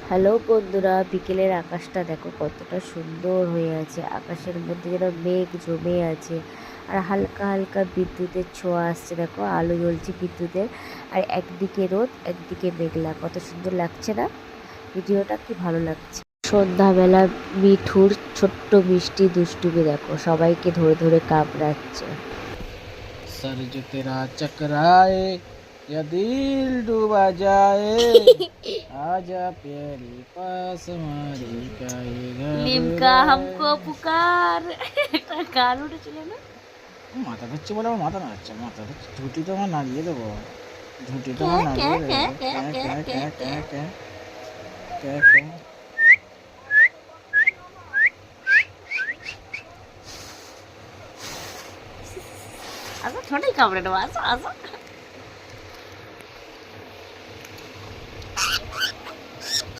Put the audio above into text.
Hello বন্ধুরা, বিকেলের আকাশটা দেখো কতটা সুন্দর হয়ে আছে। আকাশের মধ্যে যেন মেঘ জমে আছে, আর হালকা হালকা বিদ্যুতের ছোঁয়া আসছে। দেখো আলো জ্বলছে বিদ্যুতের, আর একদিকে রোদ একদিকে মেঘলা। কত সুন্দর লাগছে না? ভিডিওটা কি ভালো লাগছে। সন্ধ্যাবেলা মিঠুর ছোট্ট মিষ্টি দুষ্টুমি দেখো, সবাইকে ধরে ধরে কামড়াচ্ছে। सर जो तेरा चकराए या दिल डूबा जाए आजा प्यारी पास हमारी काहे লিমকা घबराए। হামকো পুকার, একটা গান উঠেছিল না? মাথা ধরছে বলে আমার মাথা নাড়ছে, মাথা ধরছে, ঝুঁটি তো আমার নাড়িয়ে দেবো, ঝুঁটি তো ক্যা আমার ক্যা নাড়িয়ে ক্যা দেবো। ক্যা ক্যা ক্যা ক্যা ক্যা ক্যা ক্যা। ক্যা ক্যা ক্যা ক্যা। আসো ছোটই কামড়ে নেবো, আসো আসো।